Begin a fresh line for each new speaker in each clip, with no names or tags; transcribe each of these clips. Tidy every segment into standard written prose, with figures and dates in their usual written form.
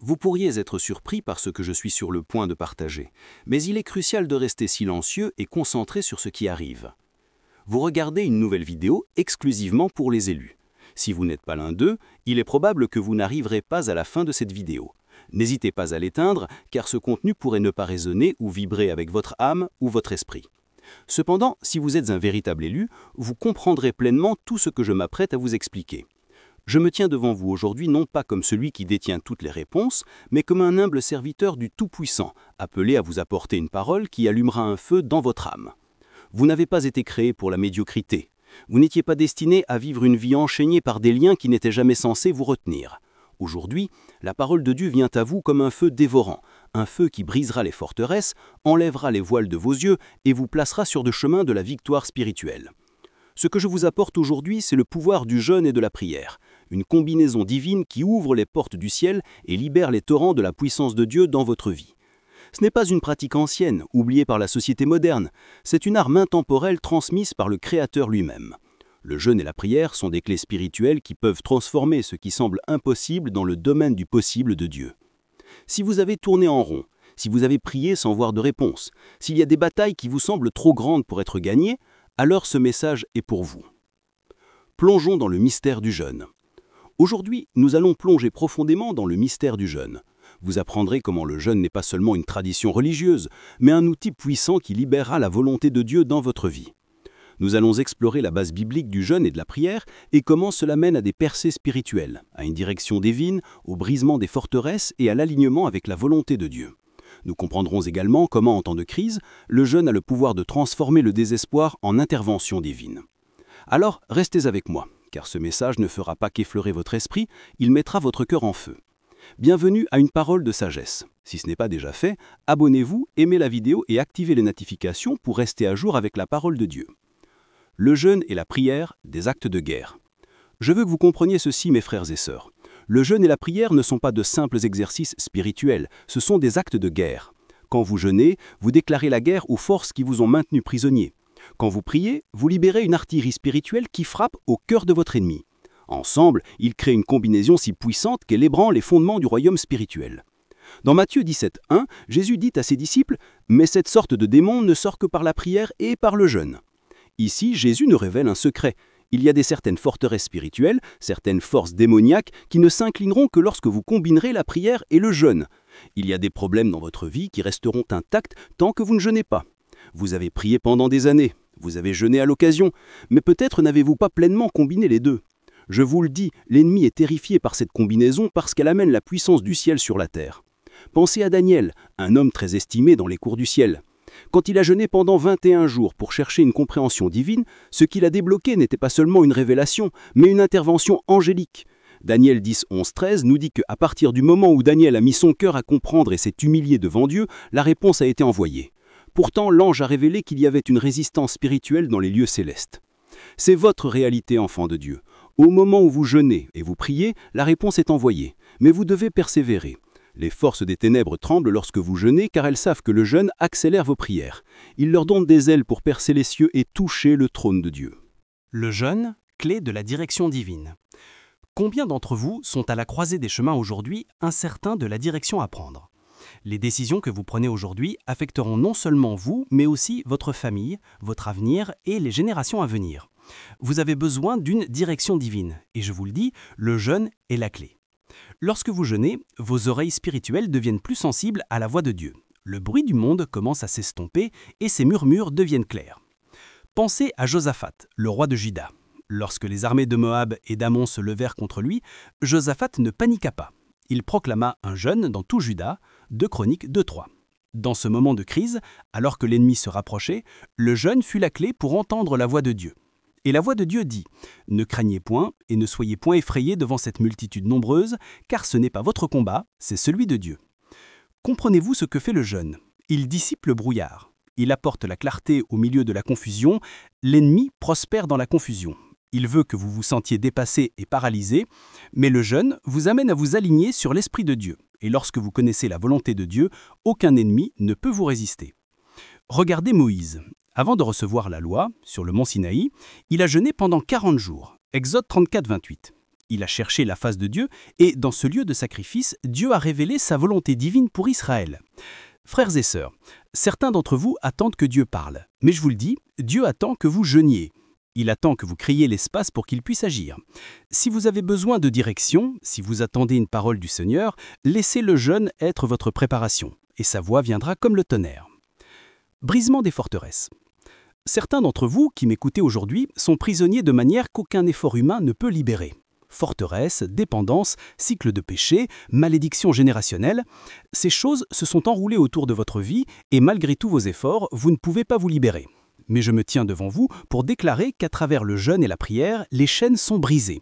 Vous pourriez être surpris par ce que je suis sur le point de partager, mais il est crucial de rester silencieux et concentré sur ce qui arrive. Vous regardez une nouvelle vidéo exclusivement pour les élus. Si vous n'êtes pas l'un d'eux, il est probable que vous n'arriverez pas à la fin de cette vidéo. N'hésitez pas à l'éteindre, car ce contenu pourrait ne pas résonner ou vibrer avec votre âme ou votre esprit. Cependant, si vous êtes un véritable élu, vous comprendrez pleinement tout ce que je m'apprête à vous expliquer. Je me tiens devant vous aujourd'hui non pas comme celui qui détient toutes les réponses, mais comme un humble serviteur du Tout-Puissant, appelé à vous apporter une parole qui allumera un feu dans votre âme. Vous n'avez pas été créé pour la médiocrité. Vous n'étiez pas destiné à vivre une vie enchaînée par des liens qui n'étaient jamais censés vous retenir. Aujourd'hui, la parole de Dieu vient à vous comme un feu dévorant, un feu qui brisera les forteresses, enlèvera les voiles de vos yeux et vous placera sur le chemin de la victoire spirituelle. Ce que je vous apporte aujourd'hui, c'est le pouvoir du jeûne et de la prière, une combinaison divine qui ouvre les portes du ciel et libère les torrents de la puissance de Dieu dans votre vie. Ce n'est pas une pratique ancienne, oubliée par la société moderne, c'est une arme intemporelle transmise par le Créateur lui-même. Le jeûne et la prière sont des clés spirituelles qui peuvent transformer ce qui semble impossible dans le domaine du possible de Dieu. Si vous avez tourné en rond, si vous avez prié sans voir de réponse, s'il y a des batailles qui vous semblent trop grandes pour être gagnées, alors ce message est pour vous. Plongeons dans le mystère du jeûne. Aujourd'hui, nous allons plonger profondément dans le mystère du jeûne. Vous apprendrez comment le jeûne n'est pas seulement une tradition religieuse, mais un outil puissant qui libérera la volonté de Dieu dans votre vie. Nous allons explorer la base biblique du jeûne et de la prière et comment cela mène à des percées spirituelles, à une direction divine, au brisement des forteresses et à l'alignement avec la volonté de Dieu. Nous comprendrons également comment, en temps de crise, le jeûne a le pouvoir de transformer le désespoir en intervention divine. Alors, restez avec moi, car ce message ne fera pas qu'effleurer votre esprit, il mettra votre cœur en feu. Bienvenue à une parole de sagesse. Si ce n'est pas déjà fait, abonnez-vous, aimez la vidéo et activez les notifications pour rester à jour avec la parole de Dieu. Le jeûne et la prière, des actes de guerre. Je veux que vous compreniez ceci, mes frères et sœurs. Le jeûne et la prière ne sont pas de simples exercices spirituels, ce sont des actes de guerre. Quand vous jeûnez, vous déclarez la guerre aux forces qui vous ont maintenu prisonnier. Quand vous priez, vous libérez une artillerie spirituelle qui frappe au cœur de votre ennemi. Ensemble, ils créent une combinaison si puissante qu'elle ébranle les fondements du royaume spirituel. Dans Matthieu 17:1, Jésus dit à ses disciples « Mais cette sorte de démon ne sort que par la prière et par le jeûne ». Ici, Jésus nous révèle un secret. Il y a certaines forteresses spirituelles, certaines forces démoniaques qui ne s'inclineront que lorsque vous combinerez la prière et le jeûne. Il y a des problèmes dans votre vie qui resteront intacts tant que vous ne jeûnez pas. Vous avez prié pendant des années, vous avez jeûné à l'occasion, mais peut-être n'avez-vous pas pleinement combiné les deux. Je vous le dis, l'ennemi est terrifié par cette combinaison parce qu'elle amène la puissance du ciel sur la terre. Pensez à Daniel, un homme très estimé dans les cours du ciel. Quand il a jeûné pendant 21 jours pour chercher une compréhension divine, ce qu'il a débloqué n'était pas seulement une révélation, mais une intervention angélique. Daniel 10, 11, 13 nous dit qu'à partir du moment où Daniel a mis son cœur à comprendre et s'est humilié devant Dieu, la réponse a été envoyée. Pourtant, l'ange a révélé qu'il y avait une résistance spirituelle dans les lieux célestes. C'est votre réalité, enfant de Dieu. Au moment où vous jeûnez et vous priez, la réponse est envoyée, mais vous devez persévérer. Les forces des ténèbres tremblent lorsque vous jeûnez car elles savent que le jeûne accélère vos prières. Il leur donne des ailes pour percer les cieux et toucher le trône de Dieu.
Le jeûne, clé de la direction divine. Combien d'entre vous sont à la croisée des chemins aujourd'hui, incertains de la direction à prendre ? Les décisions que vous prenez aujourd'hui affecteront non seulement vous, mais aussi votre famille, votre avenir et les générations à venir. Vous avez besoin d'une direction divine, et je vous le dis, le jeûne est la clé. Lorsque vous jeûnez, vos oreilles spirituelles deviennent plus sensibles à la voix de Dieu. Le bruit du monde commence à s'estomper et ses murmures deviennent clairs. Pensez à Josaphat, le roi de Juda. Lorsque les armées de Moab et d'Amon se levèrent contre lui, Josaphat ne paniqua pas. Il proclama un jeûne dans tout Juda, 2 Chroniques 2:3. Dans ce moment de crise, alors que l'ennemi se rapprochait, le jeûne fut la clé pour entendre la voix de Dieu. Et la voix de Dieu dit « Ne craignez point et ne soyez point effrayés devant cette multitude nombreuse, car ce n'est pas votre combat, c'est celui de Dieu. » Comprenez-vous ce que fait le jeûne ? Il dissipe le brouillard. Il apporte la clarté au milieu de la confusion. L'ennemi prospère dans la confusion. Il veut que vous vous sentiez dépassé et paralysé, mais le jeûne vous amène à vous aligner sur l'Esprit de Dieu. Et lorsque vous connaissez la volonté de Dieu, aucun ennemi ne peut vous résister. Regardez Moïse. Avant de recevoir la loi, sur le mont Sinaï, il a jeûné pendant 40 jours. Exode 34, 28. Il a cherché la face de Dieu, et dans ce lieu de sacrifice, Dieu a révélé sa volonté divine pour Israël. Frères et sœurs, certains d'entre vous attendent que Dieu parle, mais je vous le dis, Dieu attend que vous jeûniez. Il attend que vous criez l'espace pour qu'il puisse agir. Si vous avez besoin de direction, si vous attendez une parole du Seigneur, laissez le jeûne être votre préparation, et sa voix viendra comme le tonnerre. Brisement des forteresses. Certains d'entre vous qui m'écoutez aujourd'hui sont prisonniers de manière qu'aucun effort humain ne peut libérer. Forteresses, dépendance, cycle de péché, malédiction générationnelle, ces choses se sont enroulées autour de votre vie et malgré tous vos efforts, vous ne pouvez pas vous libérer. Mais je me tiens devant vous pour déclarer qu'à travers le jeûne et la prière, les chaînes sont brisées.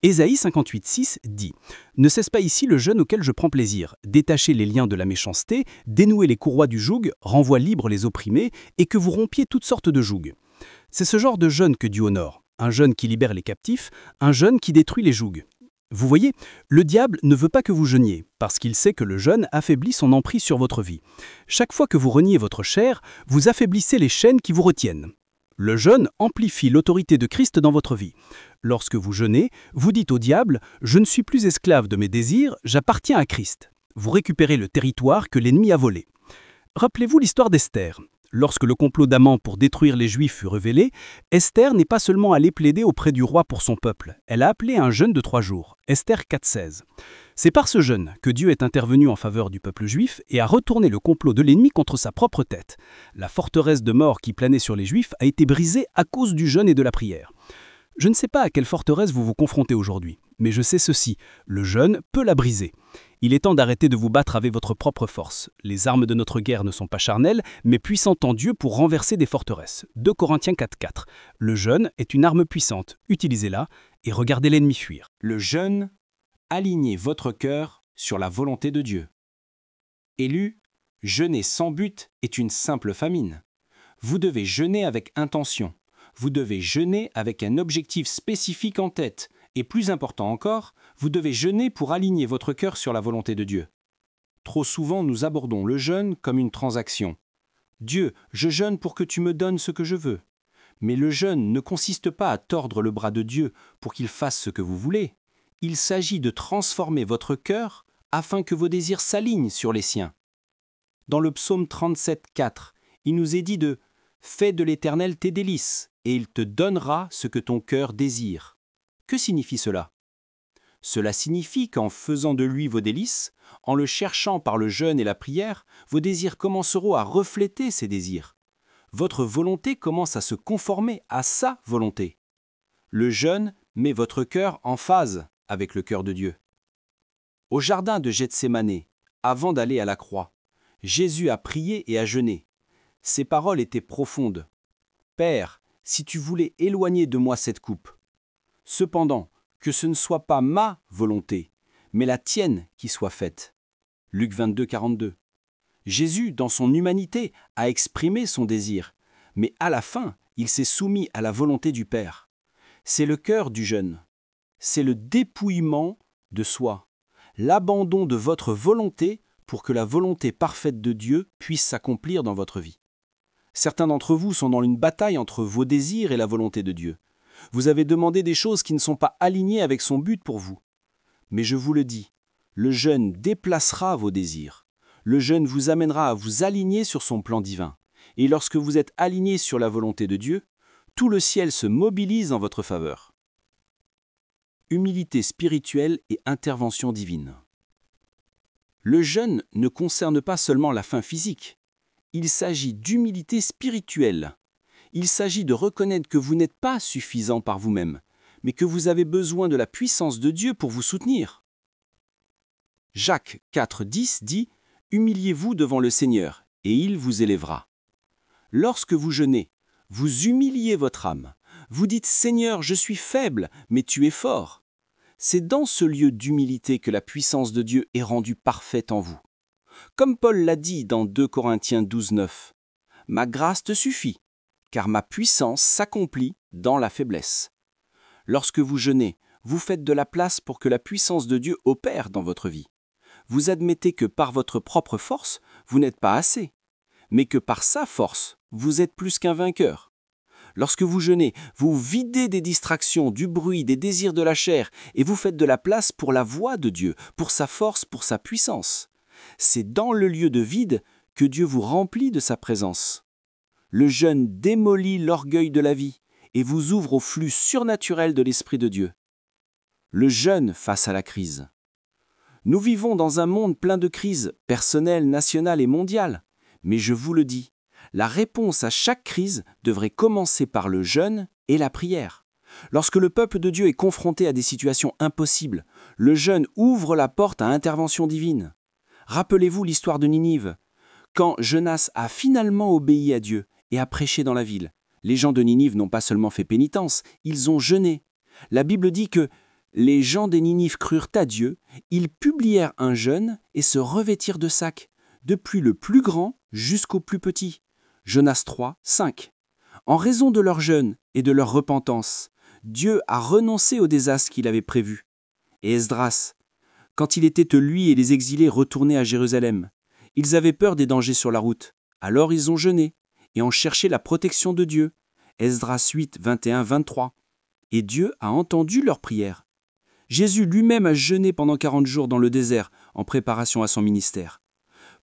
Ésaïe 58,6 dit « Ne cesse pas ici le jeûne auquel je prends plaisir, détacher les liens de la méchanceté, dénouer les courroies du joug, renvoie libre les opprimés, et que vous rompiez toutes sortes de jougs. » C'est ce genre de jeûne que Dieu honore, un jeûne qui libère les captifs, un jeûne qui détruit les jougs. Vous voyez, le diable ne veut pas que vous jeûniez, parce qu'il sait que le jeûne affaiblit son emprise sur votre vie. Chaque fois que vous reniez votre chair, vous affaiblissez les chaînes qui vous retiennent. Le jeûne amplifie l'autorité de Christ dans votre vie. Lorsque vous jeûnez, vous dites au diable « Je ne suis plus esclave de mes désirs, j'appartiens à Christ ». Vous récupérez le territoire que l'ennemi a volé. Rappelez-vous l'histoire d'Esther. Lorsque le complot d'Aman pour détruire les Juifs fut révélé, Esther n'est pas seulement allée plaider auprès du roi pour son peuple, elle a appelé un jeûne de 3 jours, Esther 4,16. C'est par ce jeûne que Dieu est intervenu en faveur du peuple juif et a retourné le complot de l'ennemi contre sa propre tête. La forteresse de mort qui planait sur les Juifs a été brisée à cause du jeûne et de la prière. Je ne sais pas à quelle forteresse vous vous confrontez aujourd'hui, mais je sais ceci, le jeûne peut la briser. Il est temps d'arrêter de vous battre avec votre propre force. Les armes de notre guerre ne sont pas charnelles, mais puissantes en Dieu pour renverser des forteresses. 2 Corinthiens 4,4. Le jeûne est une arme puissante, utilisez-la et regardez l'ennemi fuir.
Le jeûne, alignez votre cœur sur la volonté de Dieu. Élu, jeûner sans but est une simple famine. Vous devez jeûner avec intention. Vous devez jeûner avec un objectif spécifique en tête. Et plus important encore, vous devez jeûner pour aligner votre cœur sur la volonté de Dieu. Trop souvent, nous abordons le jeûne comme une transaction. Dieu, je jeûne pour que tu me donnes ce que je veux. Mais le jeûne ne consiste pas à tordre le bras de Dieu pour qu'il fasse ce que vous voulez. Il s'agit de transformer votre cœur afin que vos désirs s'alignent sur les siens. Dans le psaume 37,4, il nous est dit de « Fais de l'Éternel tes délices, et il te donnera ce que ton cœur désire. » Que signifie cela? Cela signifie qu'en faisant de lui vos délices, en le cherchant par le jeûne et la prière, vos désirs commenceront à refléter ces désirs. Votre volonté commence à se conformer à sa volonté. Le jeûne met votre cœur en phase avec le cœur de Dieu. Au jardin de Gethsémane, avant d'aller à la croix, Jésus a prié et a jeûné. Ses paroles étaient profondes. « Père, si tu voulais éloigner de moi cette coupe, cependant, que ce ne soit pas ma volonté, mais la tienne qui soit faite. » Luc 22, 42. Jésus, dans son humanité, a exprimé son désir, mais à la fin, il s'est soumis à la volonté du Père. C'est le cœur du jeûne. C'est le dépouillement de soi, l'abandon de votre volonté pour que la volonté parfaite de Dieu puisse s'accomplir dans votre vie. Certains d'entre vous sont dans une bataille entre vos désirs et la volonté de Dieu. Vous avez demandé des choses qui ne sont pas alignées avec son but pour vous. Mais je vous le dis, le jeûne déplacera vos désirs. Le jeûne vous amènera à vous aligner sur son plan divin. Et lorsque vous êtes aligné sur la volonté de Dieu, tout le ciel se mobilise en votre faveur. Humilité spirituelle et intervention divine. Le jeûne ne concerne pas seulement la faim physique. Il s'agit d'humilité spirituelle. Il s'agit de reconnaître que vous n'êtes pas suffisant par vous-même, mais que vous avez besoin de la puissance de Dieu pour vous soutenir. Jacques 4,10 dit « Humiliez-vous devant le Seigneur, et il vous élèvera. » Lorsque vous jeûnez, vous humiliez votre âme. Vous dites « Seigneur, je suis faible, mais tu es fort. » C'est dans ce lieu d'humilité que la puissance de Dieu est rendue parfaite en vous. Comme Paul l'a dit dans 2 Corinthiens 12,9, « Ma grâce te suffit, car ma puissance s'accomplit dans la faiblesse. » Lorsque vous jeûnez, vous faites de la place pour que la puissance de Dieu opère dans votre vie. Vous admettez que par votre propre force, vous n'êtes pas assez, mais que par sa force, vous êtes plus qu'un vainqueur. Lorsque vous jeûnez, vous videz des distractions, du bruit, des désirs de la chair, et vous faites de la place pour la voix de Dieu, pour sa force, pour sa puissance. C'est dans le lieu de vide que Dieu vous remplit de sa présence. Le jeûne démolit l'orgueil de la vie et vous ouvre au flux surnaturel de l'Esprit de Dieu. Le jeûne face à la crise. Nous vivons dans un monde plein de crises, personnelles, nationales et mondiales. Mais je vous le dis, la réponse à chaque crise devrait commencer par le jeûne et la prière. Lorsque le peuple de Dieu est confronté à des situations impossibles, le jeûne ouvre la porte à intervention divine. Rappelez-vous l'histoire de Ninive. Quand Jonas a finalement obéi à Dieu et a prêché dans la ville, les gens de Ninive n'ont pas seulement fait pénitence, ils ont jeûné. La Bible dit que les gens des Ninive crurent à Dieu, ils publièrent un jeûne et se revêtirent de sacs, depuis le plus grand jusqu'au plus petit. Jonas 3, 5. En raison de leur jeûne et de leur repentance, Dieu a renoncé au désastre qu'il avait prévu. Et Esdras, quand il était lui et les exilés retournés à Jérusalem, ils avaient peur des dangers sur la route. Alors ils ont jeûné et ont cherché la protection de Dieu. Esdras 8, 21, 23. Et Dieu a entendu leurs prières. Jésus lui-même a jeûné pendant 40 jours dans le désert en préparation à son ministère.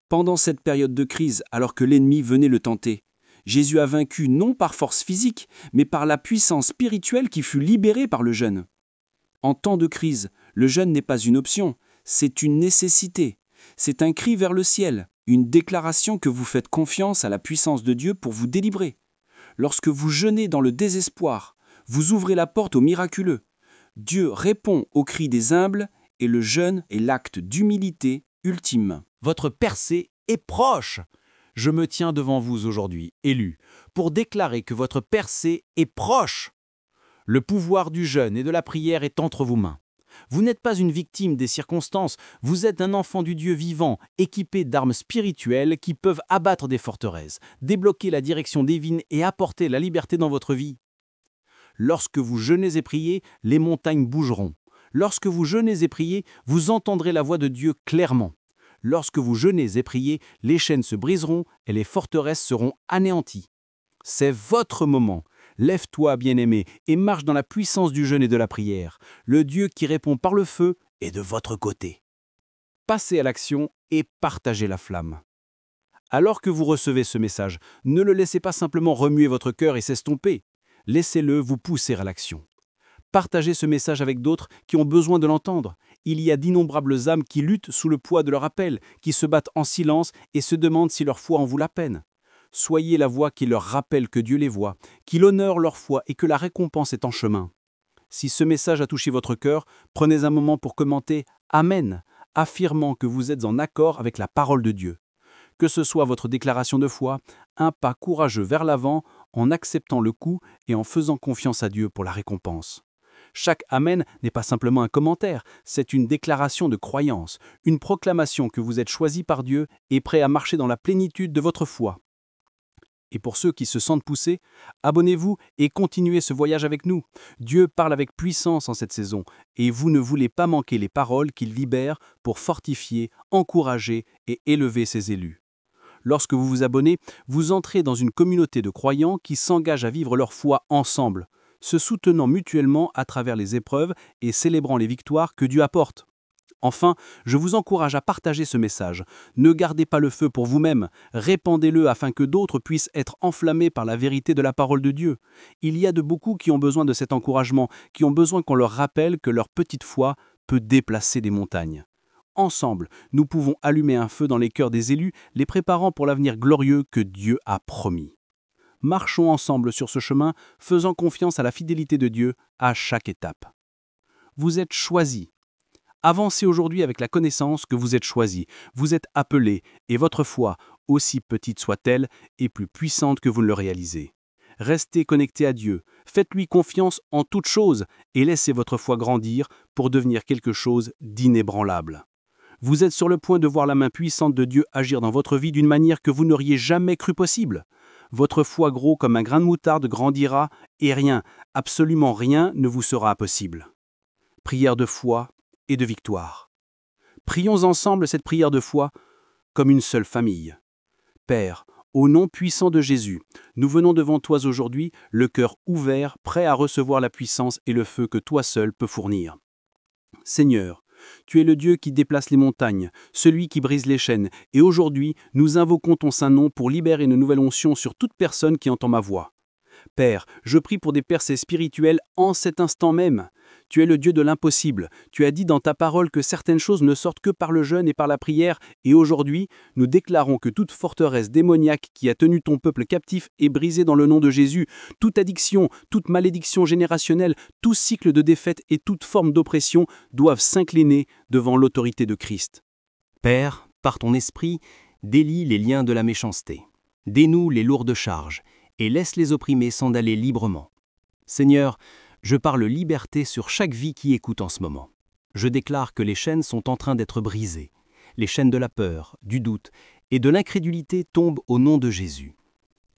Pendant cette période de crise, alors que l'ennemi venait le tenter, Jésus a vaincu non par force physique, mais par la puissance spirituelle qui fut libérée par le jeûne. En temps de crise, le jeûne n'est pas une option, c'est une nécessité. C'est un cri vers le ciel, une déclaration que vous faites confiance à la puissance de Dieu pour vous délivrer. Lorsque vous jeûnez dans le désespoir, vous ouvrez la porte au miraculeux. Dieu répond au cri des humbles et le jeûne est l'acte d'humilité ultime.
Votre percée est proche. Je me tiens devant vous aujourd'hui, élus, pour déclarer que votre percée est proche. Le pouvoir du jeûne et de la prière est entre vos mains. Vous n'êtes pas une victime des circonstances, vous êtes un enfant du Dieu vivant, équipé d'armes spirituelles qui peuvent abattre des forteresses, débloquer la direction divine et apporter la liberté dans votre vie. Lorsque vous jeûnez et priez, les montagnes bougeront. Lorsque vous jeûnez et priez, vous entendrez la voix de Dieu clairement. Lorsque vous jeûnez et priez, les chaînes se briseront et les forteresses seront anéanties. C'est votre moment. Lève-toi, bien-aimé, et marche dans la puissance du jeûne et de la prière. Le Dieu qui répond par le feu est de votre côté. Passez à l'action et partagez la flamme. Alors que vous recevez ce message, ne le laissez pas simplement remuer votre cœur et s'estomper. Laissez-le vous pousser à l'action. Partagez ce message avec d'autres qui ont besoin de l'entendre. Il y a d'innombrables âmes qui luttent sous le poids de leur appel, qui se battent en silence et se demandent si leur foi en vaut la peine. Soyez la voix qui leur rappelle que Dieu les voit, qu'il honore leur foi et que la récompense est en chemin. Si ce message a touché votre cœur, prenez un moment pour commenter « Amen », affirmant que vous êtes en accord avec la parole de Dieu. Que ce soit votre déclaration de foi, un pas courageux vers l'avant en acceptant le coup et en faisant confiance à Dieu pour la récompense. Chaque Amen n'est pas simplement un commentaire, c'est une déclaration de croyance, une proclamation que vous êtes choisi par Dieu et prêt à marcher dans la plénitude de votre foi. Et pour ceux qui se sentent poussés, abonnez-vous et continuez ce voyage avec nous. Dieu parle avec puissance en cette saison et vous ne voulez pas manquer les paroles qu'il libère pour fortifier, encourager et élever ses élus. Lorsque vous vous abonnez, vous entrez dans une communauté de croyants qui s'engagent à vivre leur foi ensemble, se soutenant mutuellement à travers les épreuves et célébrant les victoires que Dieu apporte. Enfin, je vous encourage à partager ce message. Ne gardez pas le feu pour vous-même, répandez-le afin que d'autres puissent être enflammés par la vérité de la parole de Dieu. Il y a de beaucoup qui ont besoin de cet encouragement, qui ont besoin qu'on leur rappelle que leur petite foi peut déplacer des montagnes. Ensemble, nous pouvons allumer un feu dans les cœurs des élus, les préparant pour l'avenir glorieux que Dieu a promis. Marchons ensemble sur ce chemin, faisant confiance à la fidélité de Dieu à chaque étape. Vous êtes choisis. Avancez aujourd'hui avec la connaissance que vous êtes choisis, vous êtes appelés, et votre foi, aussi petite soit-elle, est plus puissante que vous ne le réalisez. Restez connectés à Dieu, faites-lui confiance en toutes choses, et laissez votre foi grandir pour devenir quelque chose d'inébranlable. Vous êtes sur le point de voir la main puissante de Dieu agir dans votre vie d'une manière que vous n'auriez jamais cru possible. Votre foi gros comme un grain de moutarde grandira, et rien, absolument rien ne vous sera impossible. Prière de foi et de victoire. Prions ensemble cette prière de foi comme une seule famille. Père,
Au nom puissant de Jésus, nous venons devant toi aujourd'hui, le cœur ouvert, prêt à recevoir la puissance et le feu que toi seul peux fournir. Seigneur, tu es le Dieu qui déplace les montagnes, celui qui brise les chaînes, et aujourd'hui, nous invoquons ton saint nom pour libérer une nouvelle onction sur toute personne qui entend ma voix. Père, je prie pour des percées spirituelles en cet instant même. Tu es le Dieu de l'impossible. Tu as dit dans ta parole que certaines choses ne sortent que par le jeûne et par la prière, et aujourd'hui, nous déclarons que toute forteresse démoniaque qui a tenu ton peuple captif est brisée dans le nom de Jésus. Toute addiction, toute malédiction générationnelle, tout cycle de défaite et toute forme d'oppression doivent s'incliner devant l'autorité de Christ.
Père, par ton esprit, délie les liens de la méchanceté. Dénoue les lourdes charges et laisse les opprimés s'en aller librement. Seigneur, je parle liberté sur chaque vie qui écoute en ce moment. Je déclare que les chaînes sont en train d'être brisées. Les chaînes de la peur, du doute et de l'incrédulité tombent au nom de Jésus.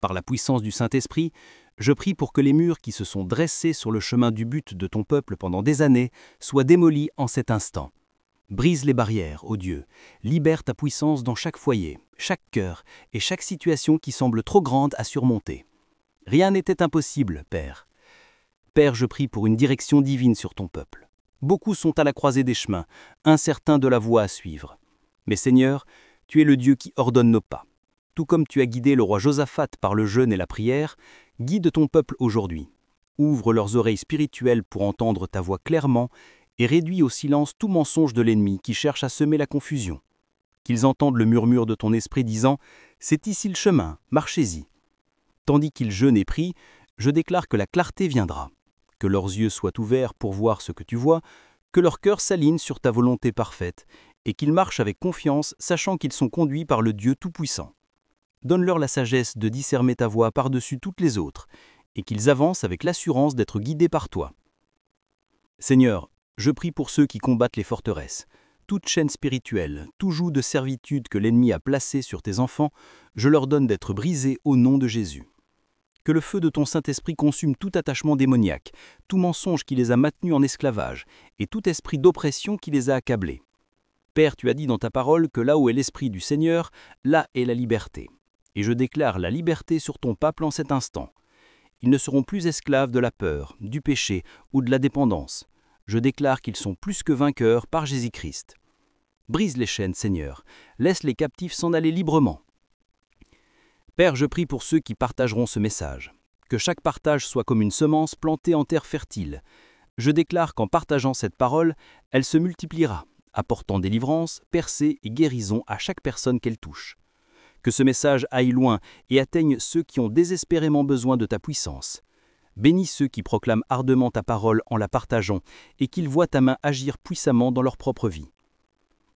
Par la puissance du Saint-Esprit, je prie pour que les murs qui se sont dressés sur le chemin du but de ton peuple pendant des années soient démolis en cet instant. Brise les barrières, ô Dieu, libère ta puissance dans chaque foyer, chaque cœur et chaque situation qui semble trop grande à surmonter. Rien n'était impossible, Père. Père, je prie pour une direction divine sur ton peuple. Beaucoup sont à la croisée des chemins, incertains de la voie à suivre. Mais Seigneur, tu es le Dieu qui ordonne nos pas. Tout comme tu as guidé le roi Josaphat par le jeûne et la prière, guide ton peuple aujourd'hui. Ouvre leurs oreilles spirituelles pour entendre ta voix clairement et réduis au silence tout mensonge de l'ennemi qui cherche à semer la confusion. Qu'ils entendent le murmure de ton esprit disant « C'est ici le chemin, marchez-y ». Tandis qu'ils jeûnent et prient, je déclare que la clarté viendra, que leurs yeux soient ouverts pour voir ce que tu vois, que leur cœur s'aligne sur ta volonté parfaite, et qu'ils marchent avec confiance, sachant qu'ils sont conduits par le Dieu Tout-Puissant. Donne-leur la sagesse de discerner ta voix par-dessus toutes les autres, et qu'ils avancent avec l'assurance d'être guidés par toi. Seigneur, je prie pour ceux qui combattent les forteresses. Toute chaîne spirituelle, tout joug de servitude que l'ennemi a placé sur tes enfants, je leur donne d'être brisés au nom de Jésus. Que le feu de ton Saint-Esprit consume tout attachement démoniaque, tout mensonge qui les a maintenus en esclavage, et tout esprit d'oppression qui les a accablés. Père, tu as dit dans ta parole que là où est l'Esprit du Seigneur, là est la liberté. Et je déclare la liberté sur ton peuple en cet instant. Ils ne seront plus esclaves de la peur, du péché ou de la dépendance. Je déclare qu'ils sont plus que vainqueurs par Jésus-Christ. Brise les chaînes, Seigneur. Laisse les captifs s'en aller librement. Père, je prie pour ceux qui partageront ce message. Que chaque partage soit comme une semence plantée en terre fertile. Je déclare qu'en partageant cette parole, elle se multipliera, apportant délivrance, percée et guérison à chaque personne qu'elle touche. Que ce message aille loin et atteigne ceux qui ont désespérément besoin de ta puissance. Bénis ceux qui proclament ardemment ta parole en la partageant et qu'ils voient ta main agir puissamment dans leur propre vie.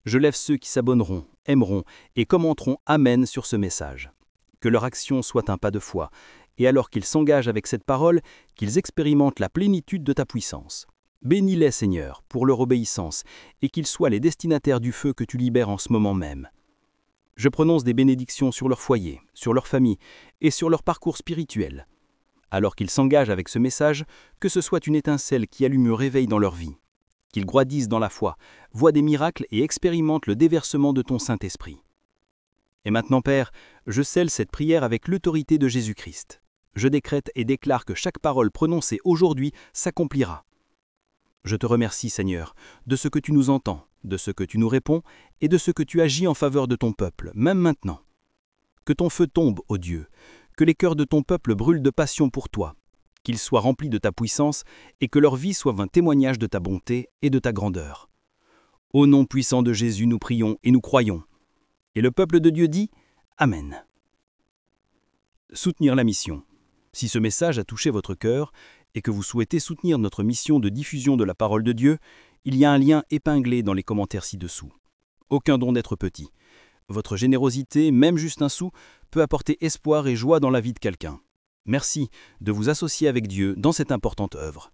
Je lève ceux qui s'abonneront, aimeront et commenteront Amen sur ce message. Que leur action soit un pas de foi, et alors qu'ils s'engagent avec cette parole, qu'ils expérimentent la plénitude de ta puissance. Bénis-les, Seigneur, pour leur obéissance, et qu'ils soient les destinataires du feu que tu libères en ce moment même. Je prononce des bénédictions sur leur foyer, sur leur famille et sur leur parcours spirituel. Alors qu'ils s'engagent avec ce message, que ce soit une étincelle qui allume un réveil dans leur vie. Qu'ils grandissent dans la foi, voient des miracles et expérimentent le déversement de ton Saint-Esprit. Et maintenant, Père, je scelle cette prière avec l'autorité de Jésus-Christ. Je décrète et déclare que chaque parole prononcée aujourd'hui s'accomplira. Je te remercie, Seigneur, de ce que tu nous entends, de ce que tu nous réponds et de ce que tu agis en faveur de ton peuple, même maintenant. Que ton feu tombe, ô Dieu, que les cœurs de ton peuple brûlent de passion pour toi, qu'ils soient remplis de ta puissance et que leur vie soit un témoignage de ta bonté et de ta grandeur. Au nom puissant de Jésus, nous prions et nous croyons. Et le peuple de Dieu dit Amen. Soutenir la mission. Si ce message a touché votre cœur et que vous souhaitez soutenir notre mission de diffusion de la parole de Dieu, il y a un lien épinglé dans les commentaires ci-dessous. Aucun don d'être petit. Votre générosité, même juste un sou, peut apporter espoir et joie dans la vie de quelqu'un. Merci de vous associer avec Dieu dans cette importante œuvre.